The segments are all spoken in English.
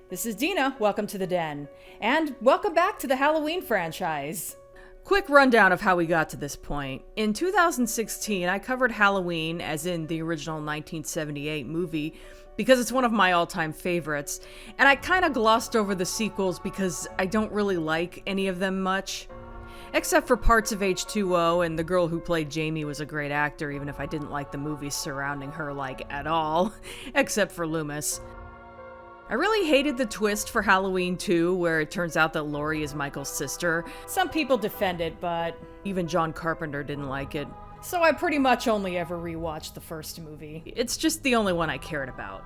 This is Dina, welcome to the Den, and welcome back to the Halloween franchise. Quick rundown of how we got to this point. In 2016, I covered Halloween, as in the original 1978 movie, because it's one of my all-time favorites, and I kinda glossed over the sequels because I don't really like any of them much. Except for parts of H2O, and the girl who played Jamie was a great actor, even if I didn't like the movies surrounding her, at all. Except for Loomis. I really hated the twist for Halloween 2, where it turns out that Laurie is Michael's sister. Some people defend it, but even John Carpenter didn't like it. So I pretty much only ever rewatched the first movie. It's just the only one I cared about.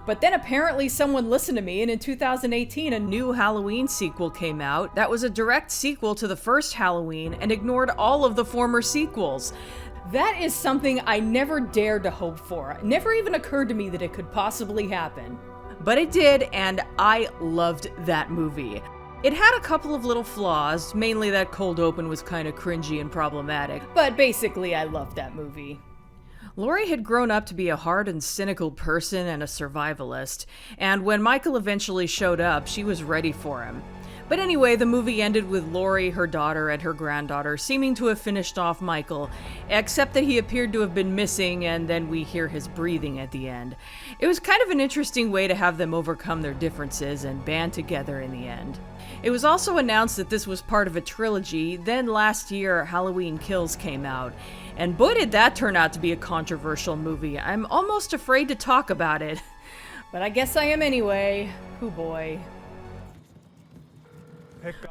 But then apparently someone listened to me, and in 2018 a new Halloween sequel came out that was a direct sequel to the first Halloween and ignored all of the former sequels. That is something I never dared to hope for. It never even occurred to me that it could possibly happen. But it did, and I loved that movie. It had a couple of little flaws, mainly that cold open was kinda cringy and problematic, but basically I loved that movie. Laurie had grown up to be a hard and cynical person and a survivalist, and when Michael eventually showed up, she was ready for him. But anyway, the movie ended with Laurie, her daughter, and her granddaughter seeming to have finished off Michael, except that he appeared to have been missing, and then we hear his breathing at the end. It was kind of an interesting way to have them overcome their differences and band together in the end. It was also announced that this was part of a trilogy, then last year Halloween Kills came out, and boy did that turn out to be a controversial movie. I'm almost afraid to talk about it. But I guess I am anyway. Hoo boy.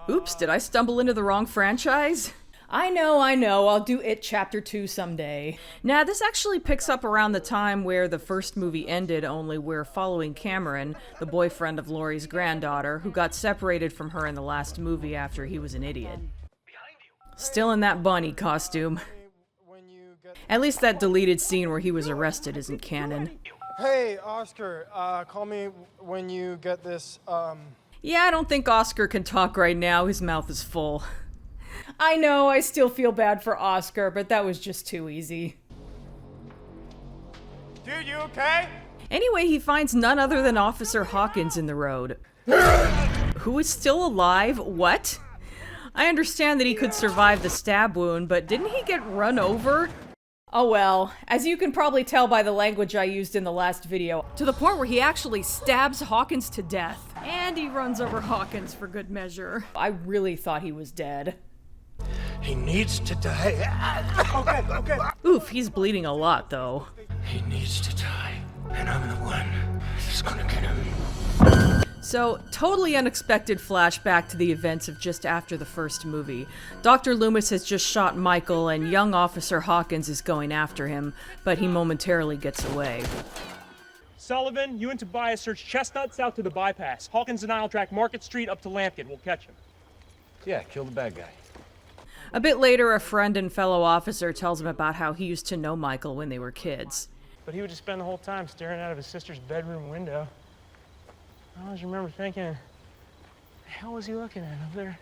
Oops, did I stumble into the wrong franchise? I know, I'll do It Chapter 2 someday. Now, this actually picks up around the time where the first movie ended, only we're following Cameron, the boyfriend of Laurie's granddaughter, who got separated from her in the last movie after he was an idiot. Still in that bunny costume. At least that deleted scene where he was arrested isn't canon. Hey, Oscar, call me when you get this, Yeah, I don't think Oscar can talk right now. His mouth is full. I know, I still feel bad for Oscar, but that was just too easy. Dude, you okay? Anyway, he finds none other than Officer Hawkins in the road. Who is still alive? What? I understand that he could survive the stab wound, but didn't he get run over? Oh well, as you can probably tell by the language I used in the last video, to the point where he actually stabs Hawkins to death. And he runs over Hawkins for good measure. I really thought he was dead. He needs to die. Okay. Oof, he's bleeding a lot though. He needs to die. And I'm the one that's gonna get him. So, totally unexpected flashback to the events of just after the first movie. Dr. Loomis has just shot Michael and young Officer Hawkins is going after him, but he momentarily gets away. Sullivan, you and Tobias search Chestnut south to the bypass. Hawkins and I'll track Market Street up to Lampkin. We'll catch him. Yeah, kill the bad guy. A bit later, a friend and fellow officer tells him about how he used to know Michael when they were kids. But he would just spend the whole time staring out of his sister's bedroom window. I always remember thinking, what the hell was he looking at up there?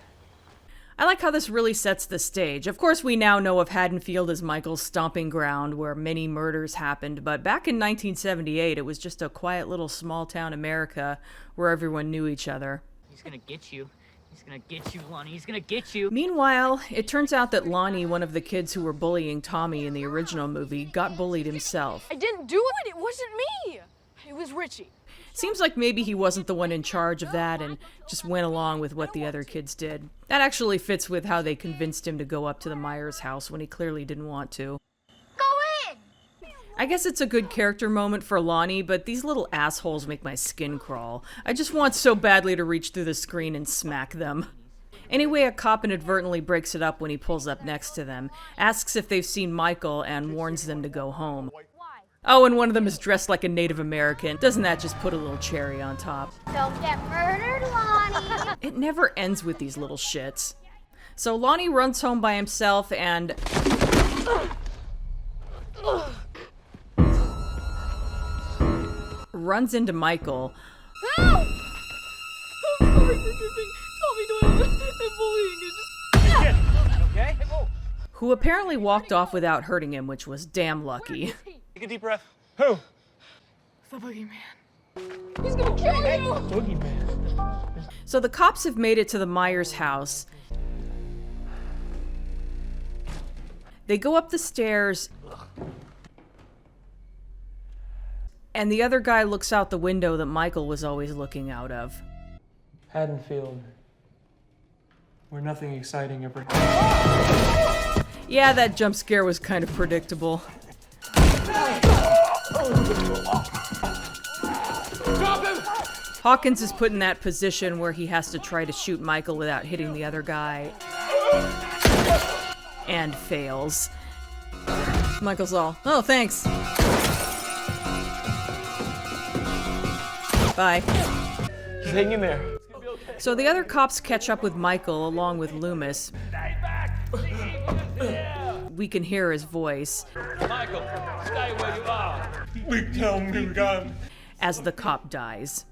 I like how this really sets the stage. Of course, we now know of Haddonfield as Michael's stomping ground where many murders happened, but back in 1978, it was just a quiet little small-town America where everyone knew each other. He's gonna get you. He's gonna get you, Lonnie. He's gonna get you. Meanwhile, it turns out that Lonnie, one of the kids who were bullying Tommy in the original movie, got bullied himself. I didn't do it. It wasn't me. It was Richie. Seems like maybe he wasn't the one in charge of that and just went along with what the other kids did. That actually fits with how they convinced him to go up to the Myers house when he clearly didn't want to. Go in. I guess it's a good character moment for Lonnie, but these little assholes make my skin crawl. I just want so badly to reach through the screen and smack them. Anyway, a cop inadvertently breaks it up when he pulls up next to them, asks if they've seen Michael, and warns them to go home. Oh, and one of them is dressed like a Native American. Doesn't that just put a little cherry on top? Don't get murdered, Lonnie. It never ends with these little shits. So Lonnie runs home by himself and... runs into Michael. Help! I'm sorry, forgive me. Tommy Doyle and bullying and Okay? Hey, whoa. who apparently walked off without hurting him, which was damn lucky. Take a deep breath. Who? The boogeyman. He's gonna kill you! Boogeyman. So the cops have made it to the Myers house. They go up the stairs, and the other guy looks out the window that Michael was always looking out of. Haddonfield. Where nothing exciting ever. Yeah, that jump scare was kind of predictable. Hawkins is put in that position where he has to try to shoot Michael without hitting the other guy. And fails. Michael's all, oh, thanks. Bye. Just hang in there. So the other cops catch up with Michael along with Loomis. We can hear his voice. Michael, stay where you are. We tell me we got him. As the cop dies.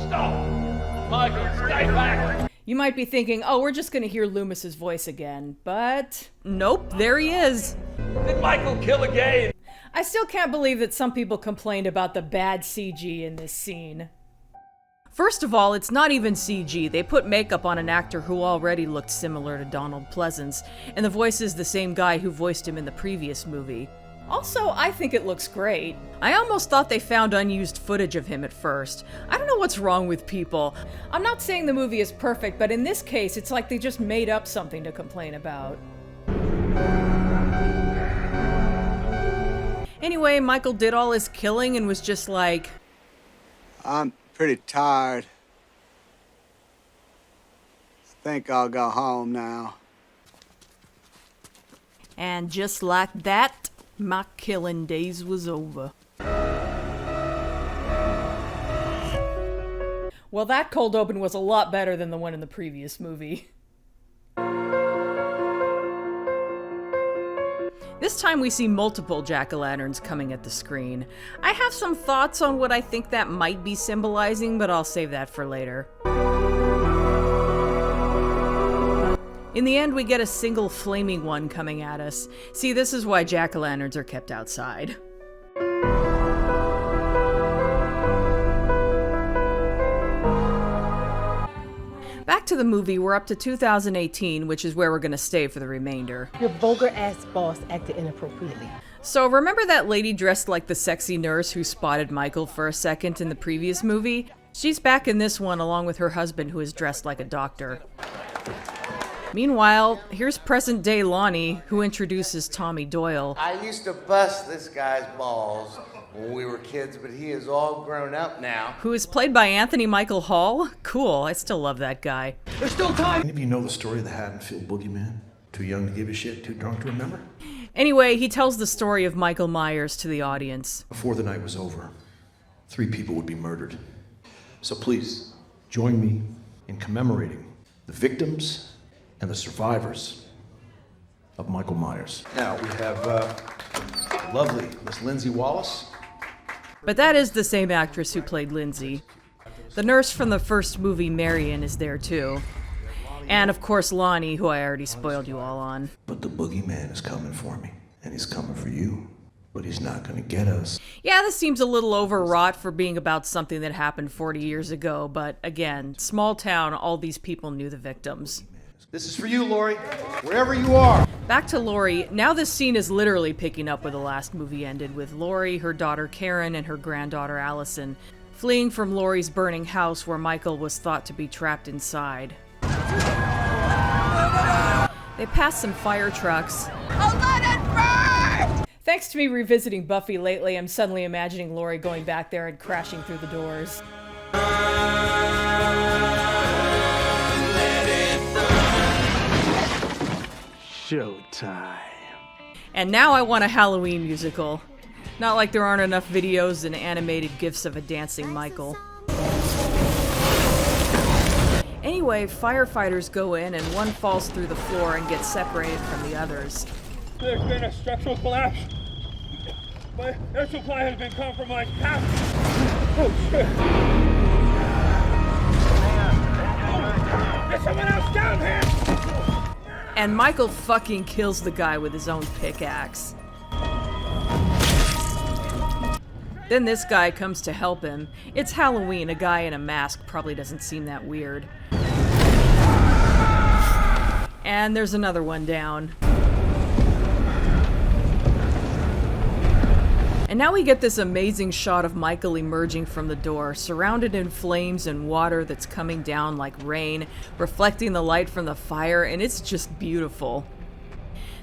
Stop! Michael, stay back! You might be thinking, oh, we're just gonna hear Loomis's voice again. But nope, there he is. Did Michael kill again? I still can't believe that some people complained about the bad CG in this scene. First of all, it's not even CG. They put makeup on an actor who already looked similar to Donald Pleasance, and the voice is the same guy who voiced him in the previous movie. Also, I think it looks great. I almost thought they found unused footage of him at first. I don't know what's wrong with people. I'm not saying the movie is perfect, but in this case, it's like they just made up something to complain about. Anyway, Michael did all his killing and was just like, I'm pretty tired. Think I'll go home now. and just like that, my killing days was over. Well, that cold open was a lot better than the one in the previous movie. This time we see multiple jack-o'-lanterns coming at the screen. I have some thoughts on what I think that might be symbolizing, but I'll save that for later. In the end, we get a single flaming one coming at us. See, this is why jack-o'-lanterns are kept outside. Back to the movie, we're up to 2018, which is where we're gonna stay for the remainder. Your vulgar-ass boss acted inappropriately. So remember that lady dressed like the sexy nurse who spotted Michael for a second in the previous movie? She's back in this one along with her husband, who is dressed like a doctor. Meanwhile, here's present-day Lonnie, who introduces Tommy Doyle. I used to bust this guy's balls when we were kids, but he is all grown up now. Who is played by Anthony Michael Hall? Cool, I still love that guy. There's still time! Any of you know the story of the Haddonfield boogeyman? Too young to give a shit, too drunk to remember? Anyway, he tells the story of Michael Myers to the audience. Before the night was over, 3 people would be murdered. So please, join me in commemorating the victims and the survivors of Michael Myers. Now, we have lovely Miss Lindsay Wallace. But that is the same actress who played Lindsay. The nurse from the first movie, Marion, is there too. And of course Lonnie, who I already spoiled you all on. But the boogeyman is coming for me, and he's coming for you. But he's not gonna get us. Yeah, this seems a little overwrought for being about something that happened 40 years ago, but again, small town, all these people knew the victims. This is for you, Lori, wherever you are. Back to Lori. Now this scene is literally picking up where the last movie ended, with Lori, her daughter Karen, and her granddaughter Allison fleeing from Lori's burning house where Michael was thought to be trapped inside. They pass some fire trucks. Oh, let it burn! Thanks to me revisiting Buffy lately, I'm suddenly imagining Lori going back there and crashing through the doors. Showtime. And now I want a Halloween musical. Not like there aren't enough videos and animated gifs of a dancing Michael. Anyway, firefighters go in and one falls through the floor and gets separated from the others. There's been a structural collapse. My air supply has been compromised. Oh, shit. There's someone else down here! And Michael fucking kills the guy with his own pickaxe. Then this guy comes to help him. It's Halloween, a guy in a mask probably doesn't seem that weird. And there's another one down. And now we get this amazing shot of Michael emerging from the door, surrounded in flames and water that's coming down like rain, reflecting the light from the fire, and it's just beautiful.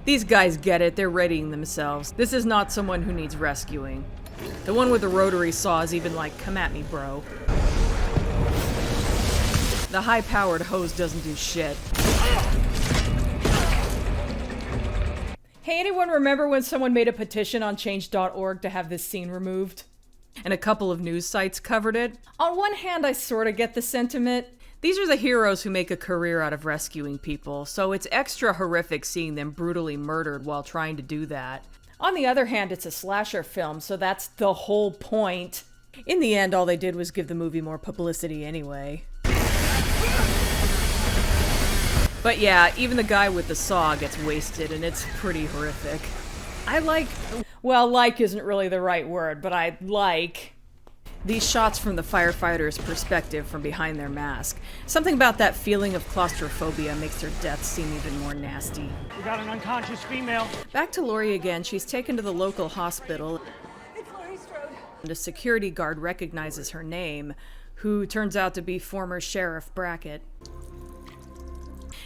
These guys get it, they're readying themselves. This is not someone who needs rescuing. The one with the rotary saw is even like, come at me, bro. The high-powered hose doesn't do shit. Hey, anyone remember when someone made a petition on change.org to have this scene removed? And a couple of news sites covered it. On one hand, I sort of get the sentiment. These are the heroes who make a career out of rescuing people, so it's extra horrific seeing them brutally murdered while trying to do that. On the other hand, it's a slasher film, so that's the whole point. In the end, all they did was give the movie more publicity anyway. But yeah, even the guy with the saw gets wasted, and it's pretty horrific. Like isn't really the right word, but I like these shots from the firefighter's perspective from behind their mask. Something about that feeling of claustrophobia makes their deaths seem even more nasty. We got an unconscious female. Back to Lori again. She's taken to the local hospital. It's Laurie Strode. And a security guard recognizes her name, who turns out to be former Sheriff Brackett.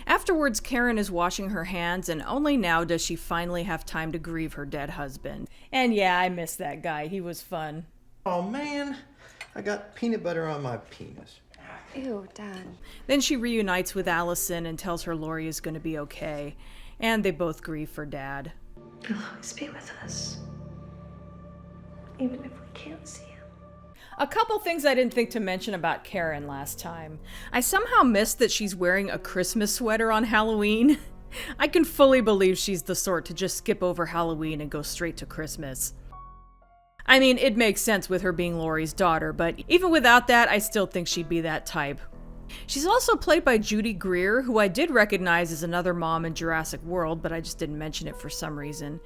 Afterwards, Karen is washing her hands, and only now does she finally have time to grieve her dead husband. And yeah, I miss that guy. He was fun. Oh man, I got peanut butter on my penis. Ew, Dad. Then she reunites with Allison and tells her Lori is going to be okay. And they both grieve for Dad. He'll always be with us. Even if we can't see him. A couple things I didn't think to mention about Karen last time. I somehow missed that she's wearing a Christmas sweater on Halloween. I can fully believe she's the sort to just skip over Halloween and go straight to Christmas. I mean, it makes sense with her being Laurie's daughter, but even without that, I still think she'd be that type. She's also played by Judy Greer, who I did recognize as another mom in Jurassic World, but I just didn't mention it for some reason.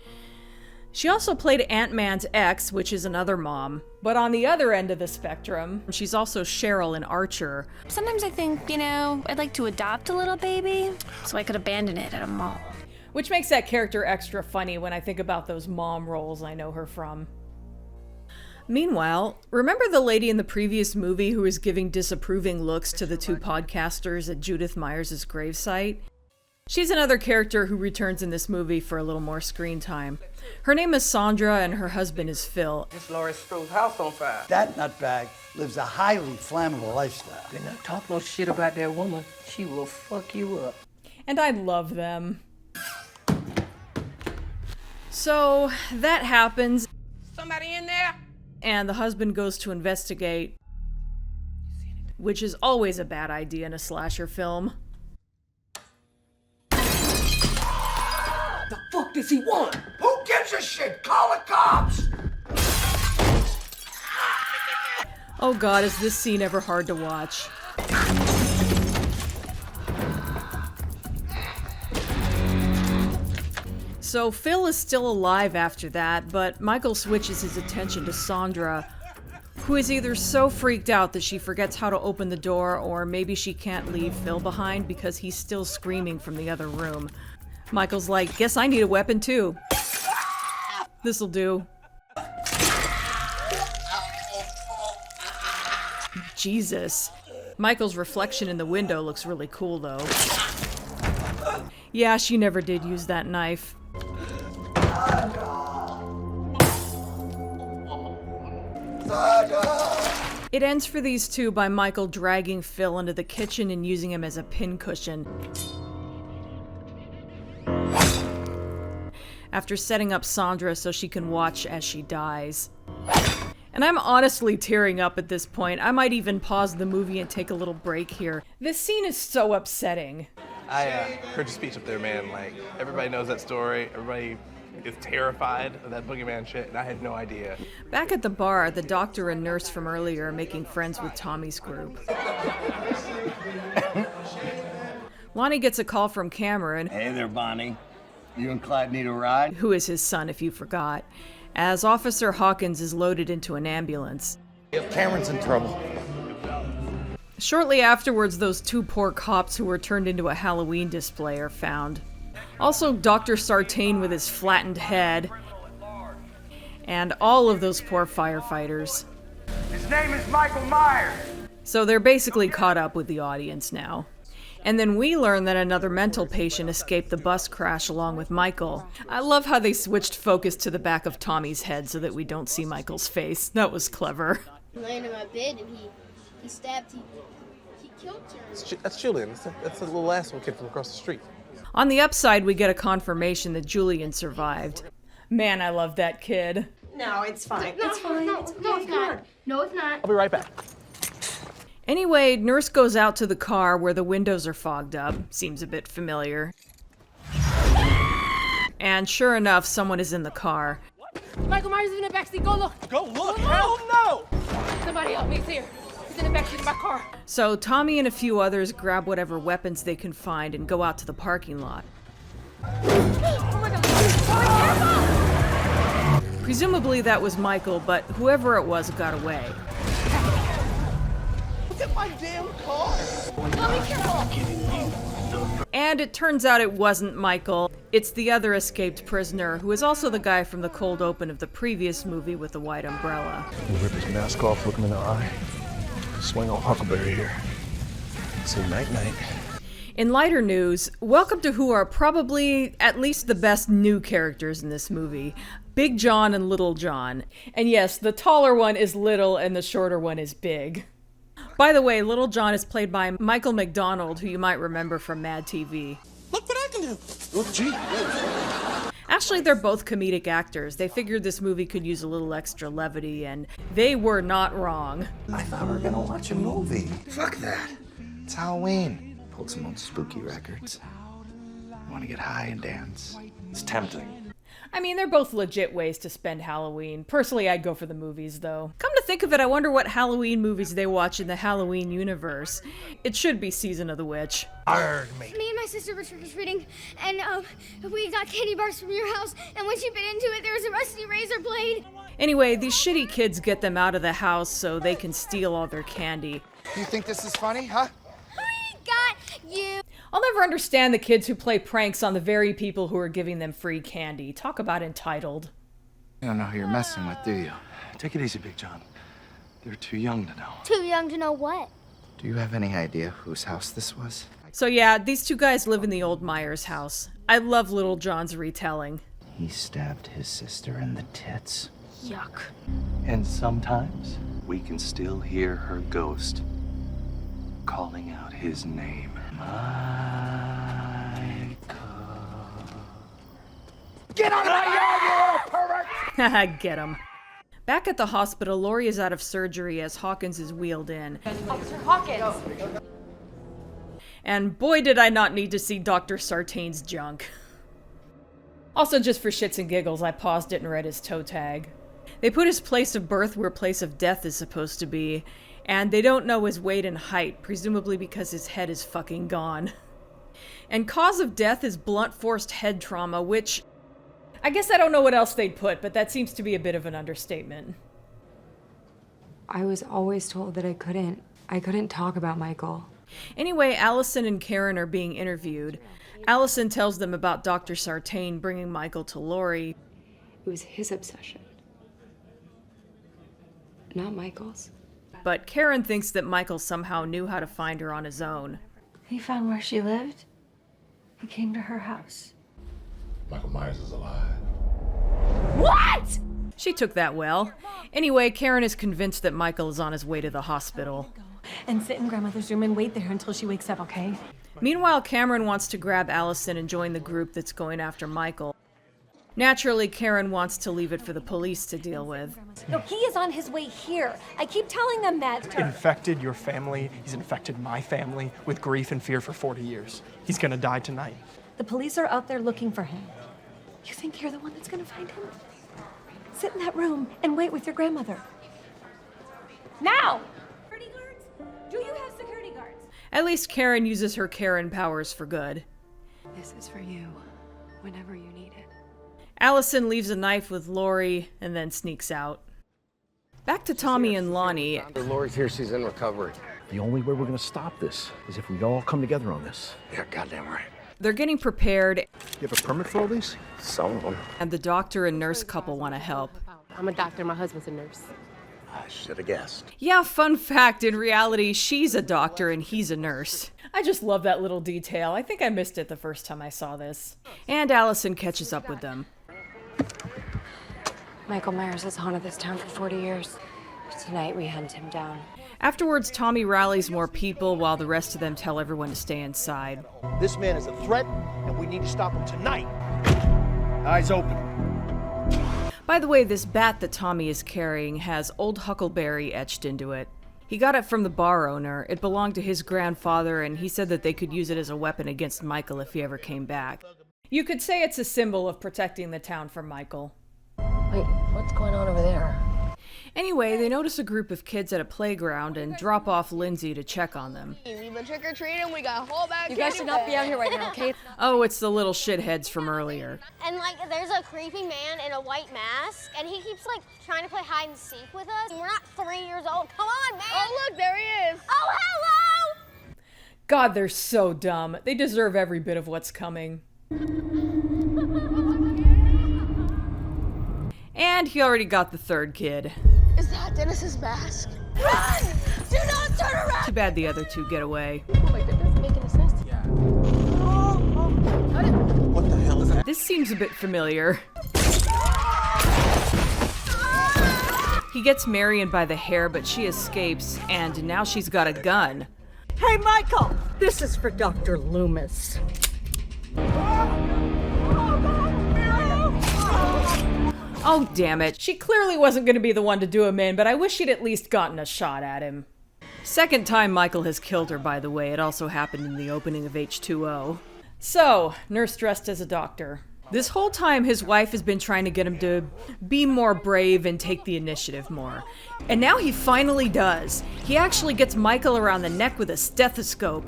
She also played Ant-Man's ex, which is another mom. But on the other end of the spectrum, she's also Cheryl in Archer. Sometimes I think, I'd like to adopt a little baby so I could abandon it at a mall. Which makes that character extra funny when I think about those mom roles I know her from. Meanwhile, remember the lady in the previous movie who was giving disapproving looks to the two podcasters at Judith Myers' gravesite? She's another character who returns in this movie for a little more screen time. Her name is Sandra and her husband is Phil. It's Laurie Strode's house on fire. That nutbag lives a highly flammable lifestyle. Do not talk no shit about that woman. She will fuck you up. And I love them. So, that happens. Somebody in there? And the husband goes to investigate, which is always a bad idea in a slasher film. The fuck does he want? Who gives a shit? Call the cops! Oh god, is this scene ever hard to watch. So Phil is still alive after that, but Michael switches his attention to Sandra, who is either so freaked out that she forgets how to open the door, or maybe she can't leave Phil behind because he's still screaming from the other room. Michael's like, guess I need a weapon too. This'll do. Jesus. Michael's reflection in the window looks really cool though. Yeah, she never did use that knife. It ends for these two by Michael dragging Phil into the kitchen and using him as a pincushion. After setting up Sandra so she can watch as she dies. And I'm honestly tearing up at this point. I might even pause the movie and take a little break here. This scene is so upsetting. I heard your speech up there, man. Like, everybody knows that story. Everybody is terrified of that boogeyman shit, and I had no idea. Back at the bar, the doctor and nurse from earlier are making friends with Tommy's group. Lonnie gets a call from Cameron. Hey there, Bonnie. You and Clyde need a ride? Who is his son, if you forgot. as Officer Hawkins is loaded into an ambulance. Cameron's in trouble. Shortly afterwards, those two poor cops who were turned into a Halloween display are found. Also, Dr. Sartain with his flattened head, and all of those poor firefighters. His name is Michael Myers. So they're basically caught up with the audience now. And then we learn that another mental patient escaped the bus crash along with Michael. I love how they switched focus to the back of Tommy's head so that we don't see Michael's face. That was clever. Laying in my bed and he stabbed, he killed her. That's Julian. That's the little asshole kid from across the street. On the upside, we get a confirmation that Julian survived. Man, I love that kid. No, it's fine. No, It's fine. No, It's okay. no, it's not. No, it's not. I'll be right back. Anyway, Nurse goes out to the car where the windows are fogged up. Seems a bit familiar. And sure enough, someone is in the car. Michael Myers is in the backseat. Go look. Go look. Hell no. Somebody help me. He's here. He's in the backseat of my car. So Tommy and a few others grab whatever weapons they can find and go out to the parking lot. Oh my God. Oh, careful. Presumably that was Michael, but whoever it was got away. Look at my damn car. Oh, be careful. And it turns out it wasn't Michael. It's the other escaped prisoner, who is also the guy from the cold open of the previous movie with the white umbrella. We'll rip his mask off, look him in the eye. Swing old Huckleberry here. Say night-night. In lighter news, welcome to who are probably at least the best new characters in this movie. Big John and Little John. And yes, the taller one is Little and the shorter one is Big. By the way, Little John is played by Michael McDonald, who you might remember from Mad TV. Look what I can do. Oh, gee. Actually, they're both comedic actors. They figured this movie could use a little extra levity, and they were not wrong. I thought we were gonna watch a movie. Fuck that. It's Halloween. Pulled some old spooky records. I want to get high and dance. It's tempting. I mean, they're both legit ways to spend Halloween. Personally, I'd go for the movies, though. Come to think of it, I wonder what Halloween movies they watch in the Halloween universe. It should be Season of the Witch. Me and my sister were trick-or-treating, and we got candy bars from your house, and when she bit into it, there was a rusty razor blade. Anyway, these shitty kids get them out of the house so they can steal all their candy. You think this is funny, huh? We got you. I'll never understand the kids who play pranks on the very people who are giving them free candy. Talk about entitled. You don't know who you're messing with, do you? Take it easy, Big John. They're too young to know. Too young to know what? Do you have any idea whose house this was? So yeah, these two guys live in the old Myers house. I love Little John's retelling. He stabbed his sister in the tits. Yuck. And sometimes we can still hear her ghost calling out his name. Get out of my yard, you little pervert! Get him. Back at the hospital, Lori is out of surgery as Hawkins is wheeled in. Officer Hawkins. And boy did I not need to see Dr. Sartain's junk. Also, just for shits and giggles, I paused it and read his toe tag. They put his place of birth where place of death is supposed to be, and they don't know his weight and height, presumably because his head is fucking gone. And cause of death is blunt force head trauma, which I guess I don't know what else they'd put, but that seems to be a bit of an understatement. I was always told that I couldn't talk about Michael. Anyway, Allison and Karen are being interviewed. Allison tells them about Dr. Sartain bringing Michael to Lori. It was his obsession, not Michael's. But Karen thinks that Michael somehow knew how to find her on his own. He found where she lived. He came to her house. Michael Myers is alive. What? She took that well. Anyway, Karen is convinced that Michael is on his way to the hospital. And sit in grandmother's room and wait there until she wakes up, okay? Meanwhile, Cameron wants to grab Allison and join the group that's going after Michael. Naturally, Karen wants to leave it for the police to deal with. No, he is on his way here. I keep telling them that. Infected your family. He's infected my family with grief and fear for 40 years. He's gonna die tonight. The police are out there looking for him. You think you're the one that's gonna find him? Sit in that room and wait with your grandmother. Now! Security guards? Do you have security guards? At least Karen uses her Karen powers for good. This is for you, whenever you need it. Allison leaves a knife with Lori and then sneaks out. Back to Tommy and Lonnie. Lori's here, she's in recovery. The only way we're gonna stop this is if we all come together on this. Yeah, goddamn right. They're getting prepared. You have a permit for all these? Some of them. And the doctor and nurse couple want to help. I'm a doctor, my husband's a nurse. I should have guessed. Yeah, fun fact, in reality, she's a doctor and he's a nurse. I just love that little detail. I think I missed it the first time I saw this. And Allison catches up with them. Michael Myers has haunted this town for 40 years. Tonight we hunt him down. Afterwards, Tommy rallies more people while the rest of them tell everyone to stay inside. This man is a threat, and we need to stop him tonight. Eyes open. By the way, this bat that Tommy is carrying has Old Huckleberry etched into it. He got it from the bar owner. It belonged to his grandfather, and he said that they could use it as a weapon against Michael if he ever came back. You could say it's a symbol of protecting the town from Michael. Wait, what's going on over there? Anyway, they notice a group of kids at a playground and drop off Lindsay to check on them. We've been trick-or-treating, we got a whole bag of You guys should not be out here right now, okay? Oh, it's the little shitheads from earlier. And like, there's a creepy man in a white mask, and he keeps like trying to play hide and seek with us. We're not 3 years old. Come on, man! Oh, look, there he is. Oh, hello! God, they're so dumb. They deserve every bit of what's coming. And he already got the third kid. Is that Dennis's mask? Run! Do not turn around! Too bad the other two get away. Oh my goodness, making a sense. Yeah. What the hell is that? This seems a bit familiar. He gets Marion by the hair, but she escapes, and now she's got a gun. Hey, Michael! This is for Dr. Loomis. Oh, damn it. She clearly wasn't going to be the one to do him in, but I wish she'd at least gotten a shot at him. Second time Michael has killed her, by the way. It also happened in the opening of H2O. So, nurse dressed as a doctor. This whole time, his wife has been trying to get him to be more brave and take the initiative more. And now he finally does. He actually gets Michael around the neck with a stethoscope.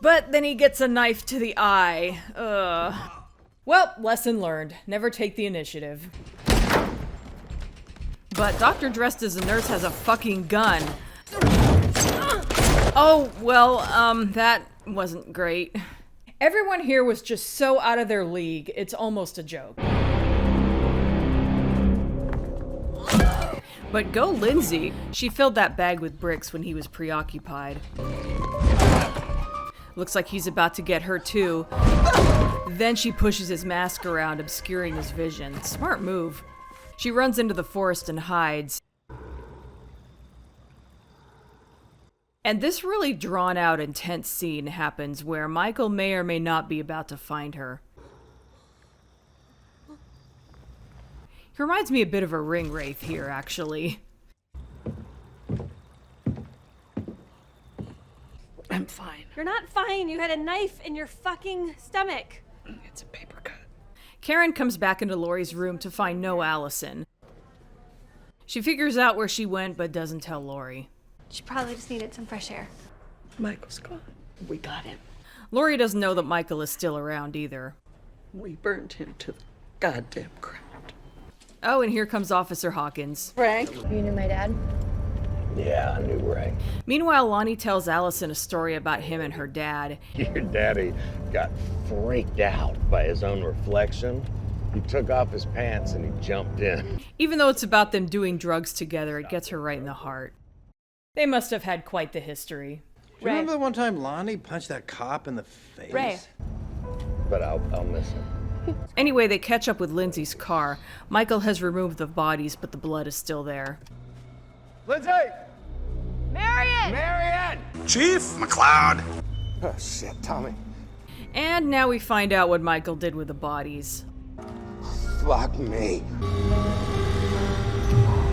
But then he gets a knife to the eye. Well, lesson learned. Never take the initiative. But Doctor dressed as a nurse has a fucking gun. Oh, well, that wasn't great. Everyone here was just so out of their league, it's almost a joke. But go Lindsay. She filled that bag with bricks when he was preoccupied. Looks like he's about to get her too. Then she pushes his mask around, obscuring his vision. Smart move. She runs into the forest and hides. And this really drawn-out, intense scene happens where Michael may or may not be about to find her. He reminds me a bit of a ring wraith here, actually. I'm fine. You're not fine. You had a knife in your fucking stomach. It's a paper cut. Karen comes back into Lori's room to find no Allison. She figures out where she went, but doesn't tell Lori. She probably just needed some fresh air. Michael's gone. We got him. Lori doesn't know that Michael is still around either. We burned him to the goddamn ground. Oh, and here comes Officer Hawkins. Frank? You knew my dad? Yeah, I knew Ray. Meanwhile, Lonnie tells Allison a story about him and her dad. Your daddy got freaked out by his own reflection. He took off his pants and he jumped in. Even though it's about them doing drugs together, it gets her right in the heart. They must have had quite the history. Do you remember the one time Lonnie punched that cop in the face? Ray. But I'll miss him. Anyway, they catch up with Lindsay's car. Michael has removed the bodies, but the blood is still there. Lindsay! Marion! Marion! Chief McLeod. Oh, shit, Tommy. And now we find out what Michael did with the bodies. Fuck me.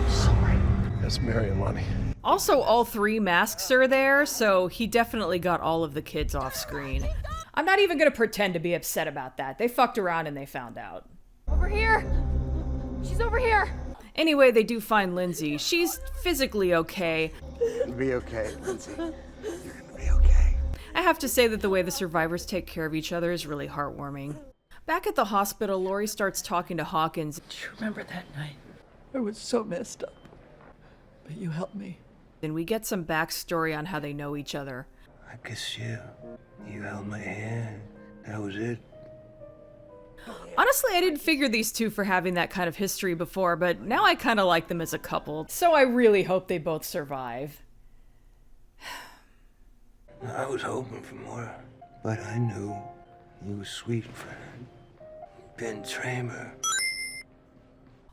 Sorry. That's Mary and Lonnie. Also, all three masks are there, so he definitely got all of the kids off screen. I'm not even gonna pretend to be upset about that. They fucked around and they found out. Over here! She's over here! Anyway, they do find Lindsay. She's physically okay. You'll be okay, Lindsay. You're gonna be okay. I have to say that the way the survivors take care of each other is really heartwarming. Back at the hospital, Laurie starts talking to Hawkins. Do you remember that night? I was so messed up. But you helped me. And we get some backstory on how they know each other. I kissed you. You held my hand. That was it. Honestly, I didn't figure these two for having that kind of history before, but now I kind of like them as a couple, so I really hope they both survive. I was hoping for more, but I knew you was sweet for Ben Tramer.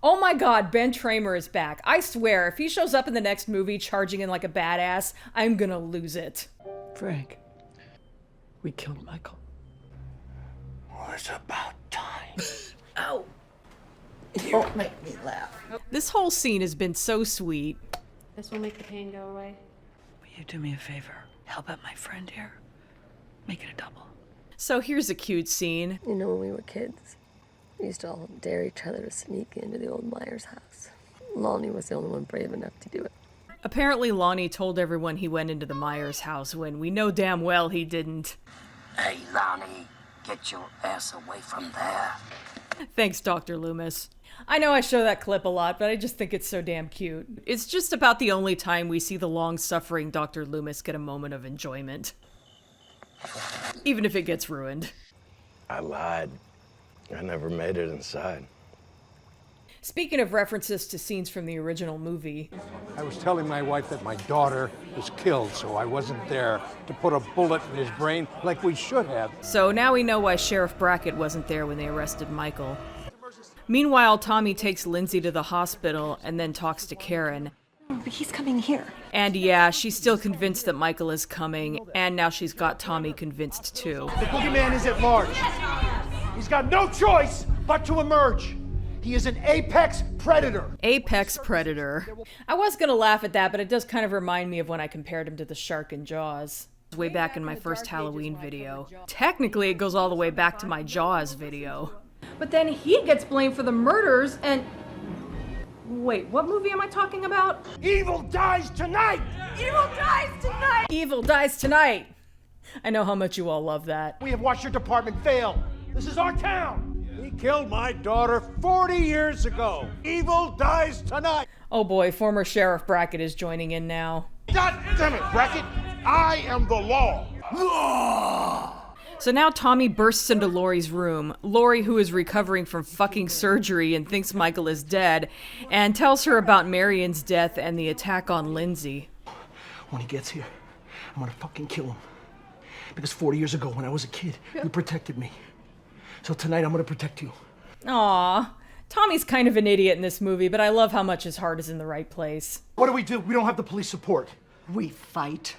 Oh my god, Ben Tramer is back. I swear, if he shows up in the next movie charging in like a badass, I'm gonna lose it. Frank, we killed Michael. Well, it's about time. Ow! Don't make me laugh. This whole scene has been so sweet. This will make the pain go away. Will you do me a favor? Help out my friend here. Make it a double. So here's a cute scene. You know, when we were kids, we used to all dare each other to sneak into the old Myers house. Lonnie was the only one brave enough to do it. Apparently Lonnie told everyone he went into the Myers house when we know damn well he didn't. Hey, Lonnie, get your ass away from there. Thanks, Dr. Loomis. I know I show that clip a lot, but I just think it's so damn cute. It's just about the only time we see the long-suffering Dr. Loomis get a moment of enjoyment. Even if it gets ruined. I lied. I never made it inside. Speaking of references to scenes from the original movie. I was telling my wife that my daughter was killed, so I wasn't there to put a bullet in his brain like we should have. So now we know why Sheriff Brackett wasn't there when they arrested Michael. Meanwhile, Tommy takes Lindsay to the hospital and then talks to Karen. But he's coming here. And yeah, she's still convinced that Michael is coming, and now she's got Tommy convinced too. The boogeyman is at large. He's got no choice but to emerge. He is an apex predator. Apex predator. I was gonna laugh at that, but it does kind of remind me of when I compared him to the shark in Jaws. Way back in my first Halloween video. Technically, it goes all the way back to my Jaws video. But then he gets blamed for the murders and... Wait, what movie am I talking about? Evil dies tonight! Evil dies tonight! Evil dies tonight! I know how much you all love that. We have watched your department fail. This is our town. He killed my daughter 40 years ago. Evil dies tonight. Oh boy, former Sheriff Brackett is joining in now. God damn it, Brackett! I am the law. So now Tommy bursts into Laurie's room. Laurie, who is recovering from fucking surgery and thinks Michael is dead, and tells her about Marion's death and the attack on Lindsay. When he gets here, I'm gonna fucking kill him. Because 40 years ago, when I was a kid, you protected me. So tonight, I'm gonna protect you. Aww. Tommy's kind of an idiot in this movie, but I love how much his heart is in the right place. What do? We don't have the police support. We fight.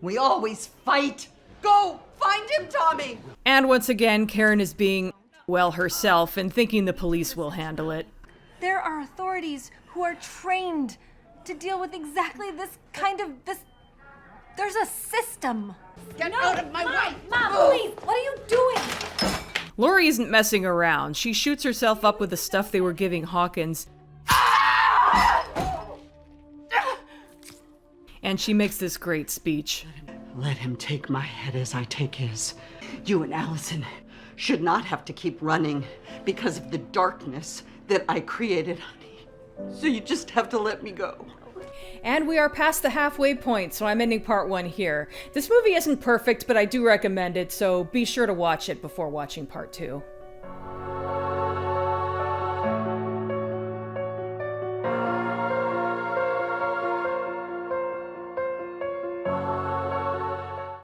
We always fight. Go! Find him, Tommy! And once again, Karen is being, well, herself and thinking the police will handle it. There are authorities who are trained to deal with exactly this kind of There's a system. Get out of my way! Mom, please, what are you doing? Laurie isn't messing around. She shoots herself up with the stuff they were giving Hawkins. And she makes this great speech. Let him take my head as I take his. You and Allison should not have to keep running because of the darkness that I created, honey. So you just have to let me go. And we are past the halfway point, so I'm ending part 1 here. This movie isn't perfect, but I do recommend it, so be sure to watch it before watching part 2.